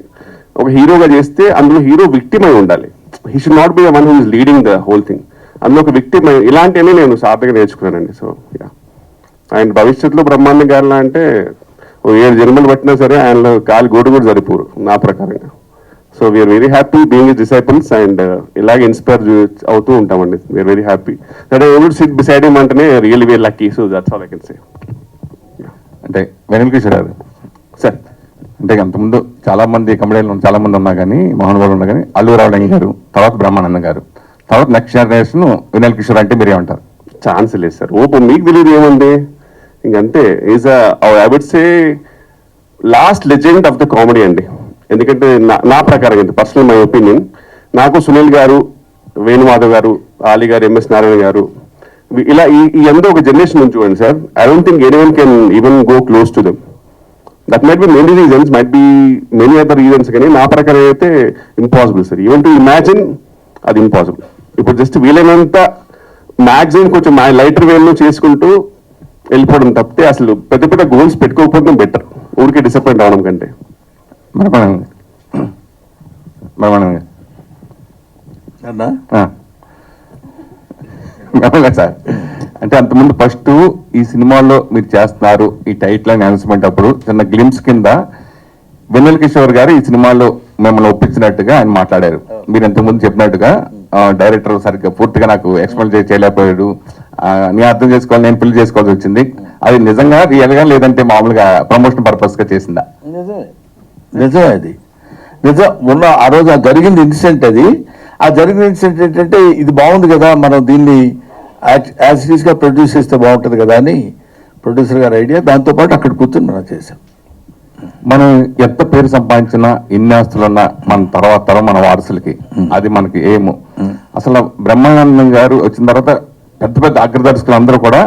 ఒక హీరోగా చేస్తే అందులో హీరో విక్టిమ్ అయి ఉండాలి. He should not be the one who is leading the whole thing. అందులో ఒక విక్టిమ్ ఇలాంటివన్నీ నేను సార్థగా నేర్చుకున్నానండి. సో ఆయన భవిష్యత్తులో బ్రహ్మాండం గారిలా అంటే 7 జన్మలు పట్టినా సరే ఆయనలో కాలు గోడు కూడా సరిపోరు నా ప్రకారంగా. So we're very happy being his disciples and ఇలాగే ఇన్స్పైర్ అవుతూ ఉంటామండి. We're very happy that I able to sit beside him అంటేనే really very lucky. So that's all I can say. అంటే వెనల్ కిషోర్ గారు సార్, అంటే అంతకుముందు చాలా మంది కమెడీలు చాలా మంది ఉన్నా కానీ మహానుభావులు ఉన్నా కానీ అల్లు రామలింగ గారు, తర్వాత బ్రహ్మానందం గారు, తర్వాత నెక్స్ట్ జనరేషన్ వినల్ కిషోర్ అంటే మీరేమంటారు? ఛాన్స్ లేదు సార్. ఓపెన్ మీకు తెలియదు ఏముంది ఇంకంతే. Is I would say last legend of the comedy అండి. ఎందుకంటే నా ప్రకారం అంటే పర్సనల్ మై ఒపీనియన్, నాకు సునీల్ గారు, వేణుమాధవ్ గారు, ఆలీ గారు, ఎంఎస్ నారాయణ గారు, ఇలా ఈ అందరూ ఒక జనరేషన్ నుంచి చూడండి sir. I don't think anyone can even go close to them. That might be many reasons, might be many other reasons, కానీ నా ప్రకారం అయితే impossible sir. Even to imagine అది ఇంపాసిబుల్. ఇప్పుడు జస్ట్ వీలైనంత మ్యాక్సిమం కొంచెం లైటర్ వేలో చేసుకుంటూ వెళ్ళిపోవడం తప్పితే అసలు పెద్ద పెద్ద గోల్స్ పెట్టుకోకపోవడం బెటర్, ఊరికే డిసప్పాయింట్ అవడం కంటే. సార్, అంటే అంతకుముందు ఫస్ట్ ఈ సినిమాలో మీరు చేస్తున్నారు ఈ టైటిల్ అని అనౌన్స్మెంట్ అప్పుడు చిన్న గ్లిమ్స్ కింద వెన్నెల కిషోర్ గారు ఈ సినిమాలో మిమ్మల్ని ఒప్పించినట్టుగా ఆయన మాట్లాడారు. మీరు ఇంతకుముందు చెప్పినట్టుగా డైరెక్టర్ సరిగ్గా పూర్తిగా నాకు ఎక్స్ప్లెయిన్ చేయలేకపోయాడు, నేను అర్థం చేసుకోవాలి, నేను ఫిల్ చేసుకోవాల్సి వచ్చింది. అది నిజంగా రియల్ గా లేదంటే మామూలుగా ప్రమోషన్ పర్పస్ గా చేసిందా? నిజమే, అది నిజం. మొన్న ఆ రోజు జరిగింది ఇన్సిడెంట్. అది ఆ జరిగిన ఇన్సిడెంట్ ఏంటంటే ఇది బాగుంది కదా, మనం దీన్ని యాజ్ ఇట్ ఈస్ గా ప్రొడ్యూస్ చేస్తే బాగుంటుంది కదా అని ప్రొడ్యూసర్ గారి ఐడియా. దాంతోపాటు అక్కడ కూర్చొని మనం చేసాం. మనం ఎంత పేరు సంపాదించినా ఎన్ని ఆస్తులున్నా మన తర్వాత తరం మన వారసులకి అది మనకి ఏమో. అసలు బ్రహ్మానందం గారు వచ్చిన తర్వాత పెద్ద పెద్ద అగ్రదర్శకులు అందరూ కూడా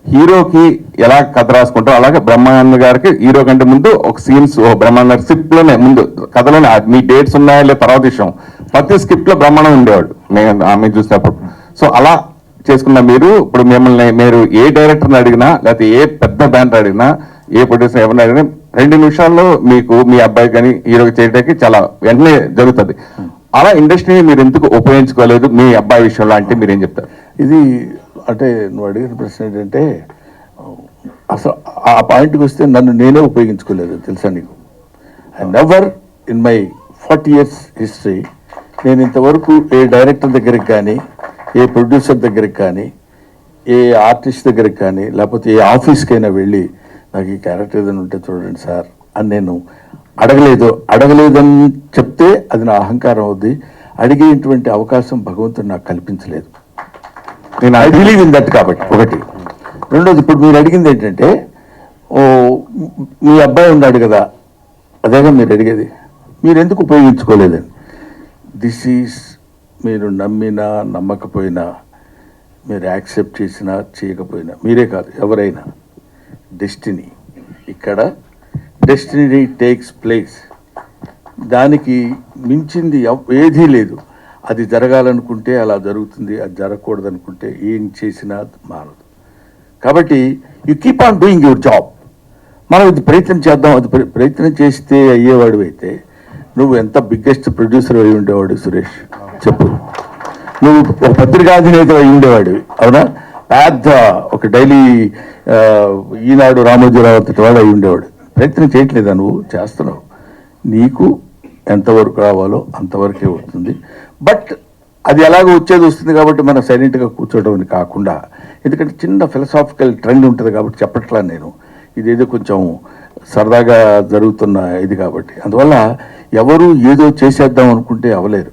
హీరోకి ఎలా కథ రాసుకుంటారో అలాగే బ్రహ్మానంద గారికి హీరో కంటే ముందు ఒక సీన్స్ బ్రహ్మానంద స్క్రిప్ట్ లోనే ముందు కథలోనే మీ డేట్స్ ఉన్నాయా లేదా తర్వాత విషయం, ప్రతి స్క్రిప్ట్ లో బ్రహ్మాండం ఉండేవాడు మేము చూసినప్పుడు. సో అలా చేసుకున్న మీరు ఇప్పుడు మిమ్మల్ని మీరు ఏ డైరెక్టర్ని అడిగినా లేకపోతే ఏ పెద్ద బ్యానర్ అడిగినా ఏ ప్రొడ్యూసర్ ఎవరిని అడిగినా 2 నిమిషాల్లో మీకు మీ అబ్బాయి కానీ హీరోకి చేయడానికి చాలా వెంటనే జరుగుతుంది. అలా ఇండస్ట్రీని మీరు ఎందుకు ఉపయోగించుకోలేదు మీ అబ్బాయి విషయంలో అంటే మీరేం చెప్తారు? ఇది అంటే నువ్వు అడిగిన ప్రశ్న ఏంటంటే అసలు ఆ పాయింట్కి వస్తే నన్ను నేనే ఉపయోగించుకోలేదు తెలుసా నీకు. I never in my 40 years history నేను ఇంతవరకు ఏ డైరెక్టర్ దగ్గరికి కానీ, ఏ ప్రొడ్యూసర్ దగ్గరికి కానీ, ఏ ఆర్టిస్ట్ దగ్గరికి కానీ, లేకపోతే ఏ ఆఫీస్కైనా వెళ్ళి నాకు ఈ క్యారెక్టర్ ఏదైనా ఉంటే చూడండి సార్ అని నేను అడగలేదని చెప్తే అది నా అహంకారం అవుద్ది. అడిగేటువంటి అవకాశం భగవంతుడు నాకు కల్పించలేదు. నేను ఐ బిలీవ్ ఇన్ దట్. కాబట్టి ఒకటి. రెండోది, ఇప్పుడు మీరు అడిగింది ఏంటంటే మీ అబ్బాయి ఉన్నాడు కదా, అదేగా మీరు అడిగేది, మీరు ఎందుకు ఉపయోగించుకోలేదని. దిస్ ఈజ్ మీరు నమ్మినా నమ్మకపోయినా, మీరు యాక్సెప్ట్ చేసినా చేయకపోయినా, మీరే కాదు ఎవరైనా, డెస్టినీ. ఇక్కడ డెస్టినీ టేక్స్ ప్లేస్. దానికి మించింది ఏదీ లేదు. అది జరగాలనుకుంటే అలా జరుగుతుంది, అది జరగకూడదు అనుకుంటే ఏం చేసినా మారదు. కాబట్టి you keep on doing your job. మనం ఇది ప్రయత్నం చేద్దాం, అది ప్రయత్నం చేస్తే అయ్యేవాడు అయితే నువ్వు ఎంత బిగ్గెస్ట్ ప్రొడ్యూసర్ అయి ఉండేవాడు సురేష్ చెప్పు. నువ్వు ఒక పత్రికాధినేత అయి ఉండేవాడివి, అవునా? పెద్ద ఒక డైలీ ఈనాడు రామోజీరావు అంతటి వాడు అయి ఉండేవాడు. ప్రయత్నం చేయట్లేదా? నువ్వు చేస్తున్నావు. నీకు ఎంతవరకు రావాలో అంతవరకే వస్తుంది. బట్ అది ఎలాగో వచ్చేది వస్తుంది కాబట్టి మనం సైలెంట్గా కూర్చోవడం అని కాకుండా, ఎందుకంటే చిన్న ఫిలసాఫికల్ ట్రెండ్ ఉంటుంది కాబట్టి చెప్పట్లా నేను, ఇదేదో కొంచెం సరదాగా జరుగుతున్న ఇది కాబట్టి. అందువల్ల ఎవరు ఏదో చేసేద్దాం అనుకుంటే అవ్వలేరు.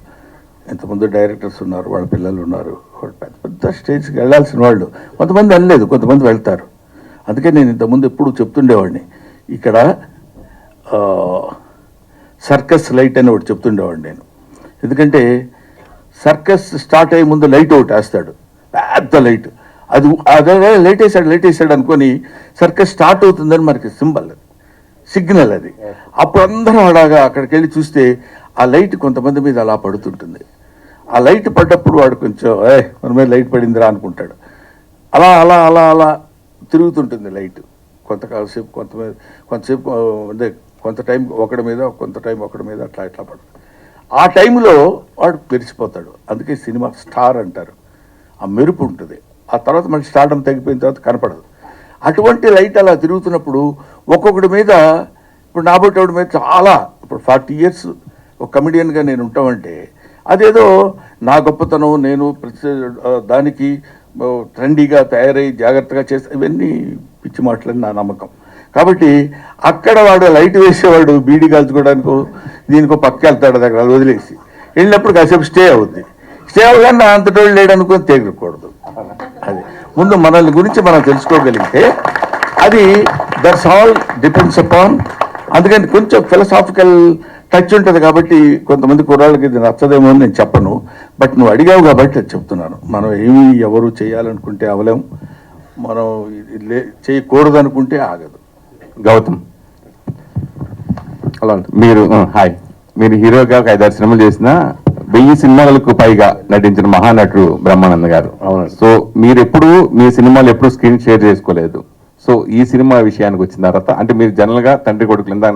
ఎంతమంది డైరెక్టర్స్ ఉన్నారు, వాళ్ళ పిల్లలు ఉన్నారు, వాళ్ళు పెద్ద పెద్ద స్టేజ్కి వెళ్ళాల్సిన వాళ్ళు. కొంతమంది వెళ్ళలేదు, కొంతమంది వెళ్తారు. అందుకే నేను ఇంతకుముందు ఎప్పుడు చెప్తుండేవాడిని, ఇక్కడ సర్కస్ లైట్ అని ఒకటి చెప్తుండేవాడిని నేను. ఎందుకంటే సర్కస్ స్టార్ట్ అయ్యే ముందు లైట్ ఒకటి వేస్తాడు, పెద్ద లైట్. అది అదే లైట్ వేసాడు అనుకొని సర్కస్ స్టార్ట్ అవుతుందని మనకి సిగ్నల్ అది. అప్పుడు అందరూ అలాగా అక్కడికి వెళ్ళి చూస్తే ఆ లైట్ కొంతమంది మీద అలా పడుతుంటుంది. ఆ లైట్ పడ్డప్పుడు వాడు కొంచెం మన మీద లైట్ పడిందిరా అనుకుంటాడు. అలా అలా అలా అలా తిరుగుతుంటుంది లైట్ కొంతసేపు, కొంతసేపు అంటే కొంత టైం ఒకటి మీద, కొంత టైం ఒకటి మీద, అట్లా ఇట్లా పడుతుంది. ఆ టైంలో వాడు మెరిసిపోతాడు. అందుకే సినిమా స్టార్ అంటారు. ఆ మెరుపు ఉంటుంది. ఆ తర్వాత మనకి స్టార్డమ్ తగ్గిపోయిన తర్వాత కనపడదు. అటువంటి లైట్ అలా తిరుగుతున్నప్పుడు ఒక్కొక్కటి మీద, ఇప్పుడు నాబోటి మీద చాలా, ఇప్పుడు 40 years ఒక కమెడియన్గా నేను ఉంటామంటే అదేదో నా గొప్పతనం, నేను ప్రతి దానికి ట్రెండీగా తయారై జాగ్రత్తగా చేస్తే, ఇవన్నీ పిచ్చి మాటలని నా నమ్మకం. కాబట్టి అక్కడ వాడు లైట్ వేసేవాడు బీడీ కాల్చుకోవడానికో దీనికో పక్క వెళ్తాడు, దగ్గర వదిలేసి వెళ్ళినప్పుడు కాసేపు స్టే అవుద్ది. స్టే అవగానే నా అంతటోళ్ళు లేడనుకొని తేగకూడదు. అది ముందు మనల్ని గురించి మనం తెలుసుకోగలిగితే అది దట్స్ ఆల్ డిపెండ్స్ అపాన్. అందుకని కొంచెం ఫిలసాఫికల్ టచ్ ఉంటుంది కాబట్టి కొంతమంది కుర్రాళ్ళకి ఇది నచ్చదేమో అని నేను చెప్పను. బట్ నువ్వు అడిగావు కాబట్టి అది చెప్తున్నాను. మనం ఏమి ఎవరు చేయాలనుకుంటే అవలేం, మనం చేయకూడదు అనుకుంటే ఆగదు. గౌతమ్, అలా మీరు హాయ్, మీరు హీరోగా ఒక 5-6 సినిమాలు చేసిన 1000 సినిమాలకు పైగా నటించిన మహానటుడు బ్రహ్మానంద గారు. అవును. సో మీరు ఎప్పుడు మీ సినిమాలు ఎప్పుడు స్క్రీన్ షేర్ చేసుకోలేదు. సో ఈ సినిమా విషయానికి వచ్చిన తర్వాత, అంటే మీరు జనరల్ గా తండ్రి కొడుకులు ఇందా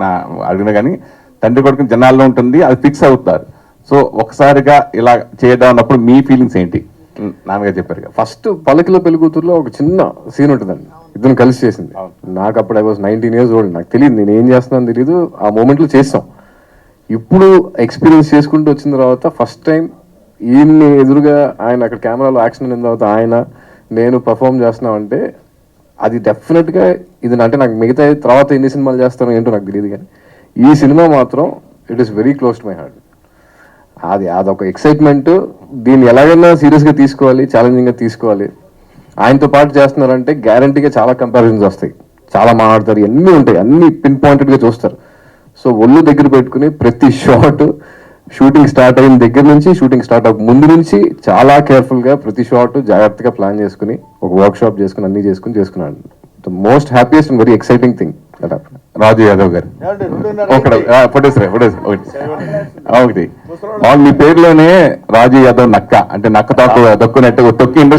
అడిగినా కానీ తండ్రి కొడుకు జనాల్లో ఉంటుంది, అది ఫిక్స్ అవుతారు. సో ఒకసారిగా ఇలా చేద్దాం అన్నప్పుడు మీ ఫీలింగ్స్ ఏంటి? నాన్నగారు చెప్పారు. ఫస్ట్ పలకిలో పెళ్లి కూతురులో ఒక చిన్న సీన్ ఉంటుందండి, ఇద్దరు కలిసి చేసింది. నాకు అప్పుడు I was 19 years old. నాకు తెలియదు నేను ఏం చేస్తున్నాను తెలియదు. ఆ మూమెంట్లో చేస్తాం. ఇప్పుడు ఎక్స్పీరియన్స్ చేసుకుంటూ వచ్చిన తర్వాత ఫస్ట్ టైం ఈయన్ని ఎదురుగా ఆయన అక్కడ కెమెరాలో యాక్షన్ అయిన తర్వాత ఆయన నేను పర్ఫామ్ చేస్తున్నామంటే అది డెఫినెట్గా ఇది. అంటే నాకు మిగతా తర్వాత ఎన్ని సినిమాలు చేస్తానో ఏంటో నాకు తెలియదు, కానీ ఈ సినిమా మాత్రం it is very close to my heart. అదొక ఎక్సైట్మెంట్. దీన్ని ఎలాగైనా సీరియస్గా తీసుకోవాలి, ఛాలెంజింగ్గా తీసుకోవాలి. ఆయనతో పాటు చేస్తున్నారంటే గ్యారంటీగా చాలా కంపారిజన్స్ వస్తాయి, చాలా మాట్లాడతారు, అన్నీ ఉంటాయి, అన్ని పిన్ పాయింటెడ్గా చూస్తారు. సో ఒళ్ళు దగ్గర పెట్టుకుని ప్రతి షాట్ షూటింగ్ స్టార్ట్ అయిన దగ్గర నుంచి షూటింగ్ స్టార్ట్ అవ్వక ముందు నుంచి చాలా కేర్ఫుల్గా ప్రతి షాట్ జాగ్రత్తగా ప్లాన్ చేసుకుని ఒక వర్క్ షాప్ చేసుకుని అన్ని చేసుకున్నాను. The most happiest and very exciting thing. Raju Yadav garu ఒకటి మీ పేరులోనే రాజు యాదవ్ నక్క, అంటే నక్క తొక్కు తొక్కు ఇండస్ట్రీ